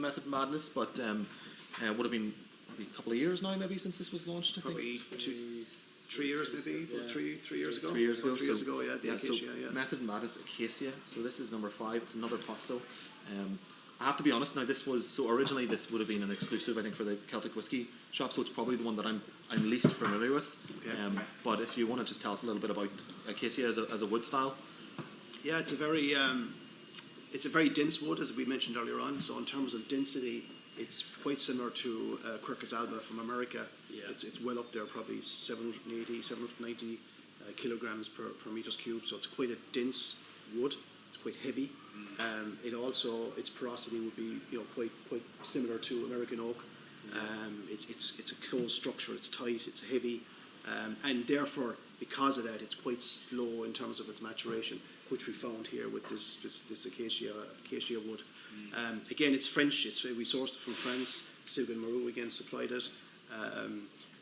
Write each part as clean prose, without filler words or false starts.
Method Madness, but it would have been maybe a couple of years now, maybe, since this was launched. I think. Probably 3 years, maybe. Yeah. 3 years ago. 3 years ago. 3 years ago, yeah. The Acacia, so Method Madness Acacia. So this is number 5. It's another pot still. I have to be honest. Now, originally this would have been an exclusive, I think, for the Celtic whiskey shop. So it's probably the one that I'm least familiar with. Okay. But if you want to just tell us a little bit about Acacia as a wood style. Yeah, it's a very dense wood, as we mentioned earlier on. So in terms of density, it's quite similar to Quercus alba from America. Yeah. It's well up there, probably 780, 790 kilograms per meters cubed. So it's quite a dense wood. It's quite heavy. Its porosity would be quite similar to American oak. It's a closed structure. It's tight. It's heavy, and therefore, because of that, it's quite slow in terms of its maturation, which we found here with this acacia wood. Again, it's French. We sourced it from France. Sylvain Moreau again supplied it,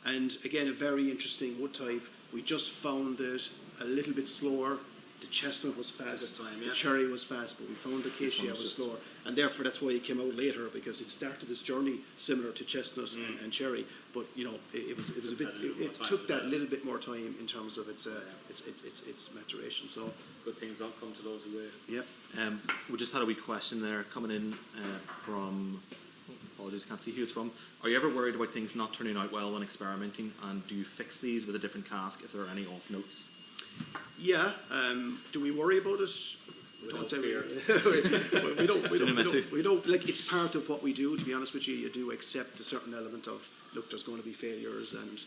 and again, a very interesting wood type. We just found it a little bit slower. The chestnut was fast, the cherry was fast, but we found the acacia was slower, and therefore that's why it came out later, because it started its journey similar to chestnut and cherry, but it took that little bit more time in terms of its maturation. So good things don't come to those who wait. Yeah. We just had a wee question there coming in from. Apologies, can't see who it's from. Are you ever worried about things not turning out well when experimenting, and do you fix these with a different cask if there are any off notes? Yeah. Do we worry about it? We don't. Like, it's part of what we do. To be honest with you, you do accept a certain element of, look, there's going to be failures, and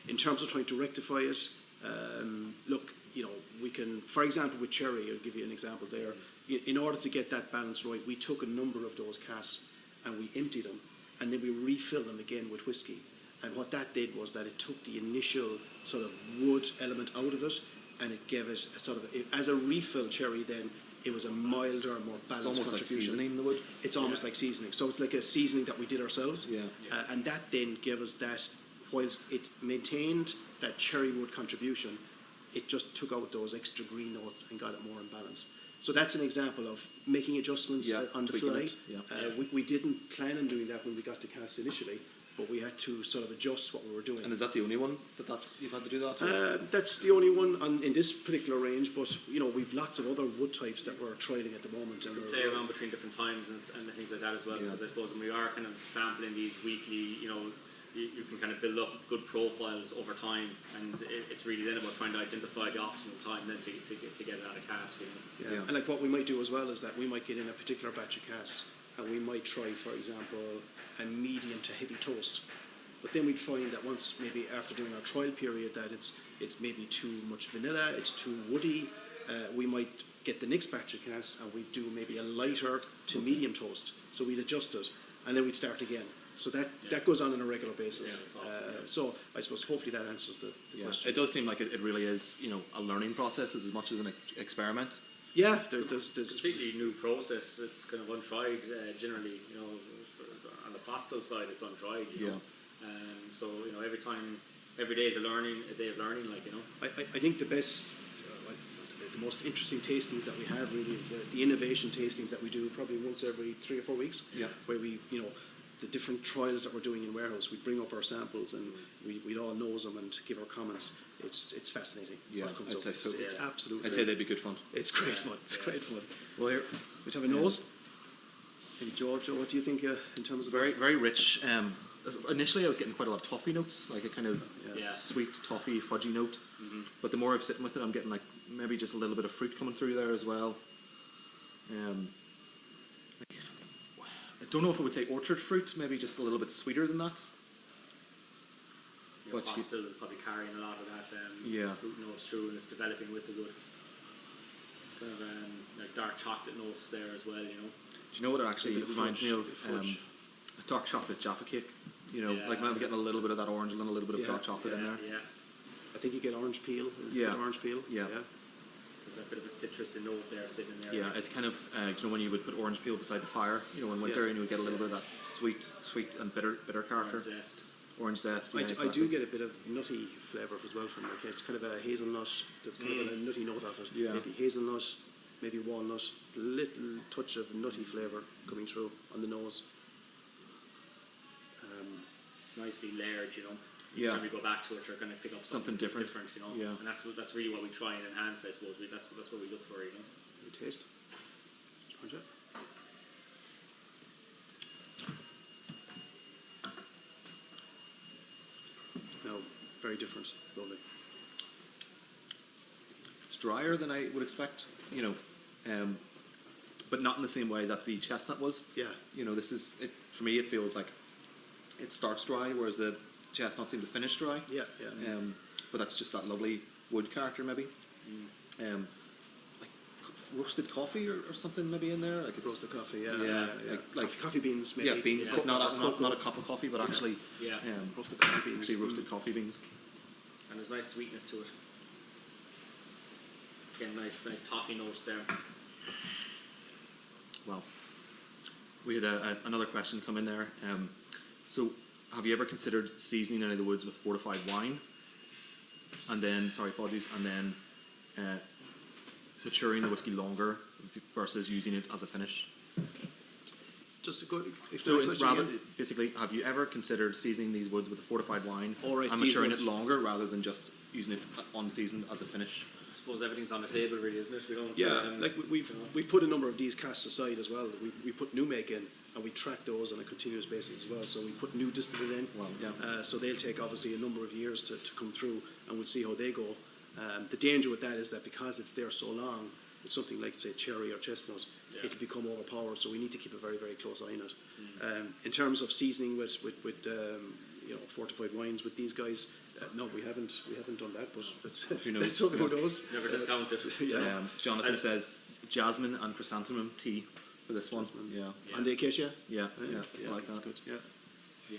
in terms of trying to rectify it, look, we can. For example, with cherry, I'll give you an example there. In order to get that balance right, we took a number of those casks and we emptied them, and then we refilled them again with whiskey. And what that did was that it took the initial sort of wood element out of it, and it gave it a sort of, as a refill cherry, then it was a milder, more balanced contribution. It's almost like seasoning the wood? It's almost like seasoning. So it's like a seasoning that we did ourselves. Yeah. And that then gave us that, whilst it maintained that cherry wood contribution, it just took out those extra green notes and got it more in balance. So that's an example of making adjustments on the fly. We didn't plan on doing that when we got to cast initially, but we had to sort of adjust what we were doing. And is that the only one you've had to do that? That's the only one in this particular range, but we've lots of other wood types that we're trialing at the moment. And we play around between different times and things like that as well, because I suppose when we are kind of sampling these weekly, you can kind of build up good profiles over time, and it's really then about trying to identify the optimal time then to get it out of cask. Yeah. And like what we might do as well is that we might get in a particular batch of casks, and we might try, for example, a medium to heavy toast. But then we'd find that once, maybe after doing our trial period, that it's maybe too much vanilla, it's too woody. We might get the next batch of casks and we'd do maybe a lighter to medium toast. So we'd adjust it, and then we'd start again. So that goes on a regular basis. So I suppose hopefully that answers the question. It does seem like it really is, a learning process as much as an experiment. Yeah, there's a completely new process. It's kind of untried generally. On the pastel side, it's untried. So every day is a day of learning. I think the best, the most interesting tastings that we have really is the innovation tastings that we do probably once every 3 or 4 weeks. Yeah. Where we the different trials that we're doing in warehouse, we bring up our samples and we'd all nose them and give our comments. It's fascinating. Yeah, I'd say so. It's absolutely. I'd say they'd be good fun. It's great fun. It's great fun. Well, here we have a nose. Maybe Joe, what do you think in terms of very, very rich? Initially, I was getting quite a lot of toffee notes, like a kind of sweet toffee, fudgy note. Mm-hmm. But the more I've sitting with it, I'm getting like maybe just a little bit of fruit coming through there as well. I don't know if I would say orchard fruit, maybe just a little bit sweeter than that. But pastel is probably carrying a lot of that fruit notes through, and it's developing with the good kind of like dark chocolate notes there as well. Do you know what it actually reminds me of? A dark chocolate Jaffa cake. Like I'm getting a little bit of that orange and a little bit of dark chocolate in there. Yeah. I think you get orange peel. Orange peel. Yeah. There's a bit of a citrusy note there sitting there. Yeah, it's kind of when you would put orange peel beside the fire, in winter, and you would get a little bit of that sweet and bitter character. Orange zest. I do get a bit of nutty flavour as well from it. It's kind of a hazelnut. There's kind of a nutty note of it. Yeah. Maybe hazelnut, maybe walnut, little touch of nutty flavour coming through on the nose. It's nicely layered, you know. Each Yeah. time we go back to it, you're going to pick up Something different. you know. Yeah. And that's really what we try and enhance, I suppose. That's what we look for, you know. Any taste? Sponge it. No, very different. Lovely. It's drier than I would expect, you know, but not in the same way that the chestnut was. Yeah. You know, this is it for me. It feels like it starts dry, whereas the chestnut seemed to finish dry. Yeah, yeah. But that's just that lovely wood character, maybe. Like roasted coffee or something maybe in there. Like it's Roasted coffee, yeah. Yeah, yeah. like coffee beans, maybe. yeah, beans. Yeah. Like not a cup of coffee, but actually Yeah. Roasted coffee beans. actually roasted coffee beans. And there's nice sweetness to it. Again, nice toffee notes there. Well, we had another question come in there. So, have you ever considered seasoning any of the woods with fortified wine, and then maturing the whiskey longer versus using it as a finish? Just a good So, question rather again. basically, have you ever considered seasoning these woods with a fortified wine Or and season maturing it it. longer rather than just using it unseasoned as a finish? I suppose everything's on the table, really, isn't it? We don't. Yeah, like we've you know. we put a number of these casks aside as well. We put new make in, and we track those on a continuous basis as well. So we put new distillate in. Well, yeah. So they'll take obviously a number of years to come through, and we'll see how they go. The danger with that is that because it's there so long, with something like say cherry or chestnut, Yeah. it'll become overpowered. So we need to keep a very very close eye on it. In terms of seasoning with fortified wines with these guys, no, we haven't done that. But Who knows? that's something who knows. Never discount it. Yeah. Jonathan And- says jasmine and chrysanthemum tea for this one. Jasmine. Yeah. Yeah. And the acacia. Yeah, Yeah, I like that's that. good. Yeah. Yeah.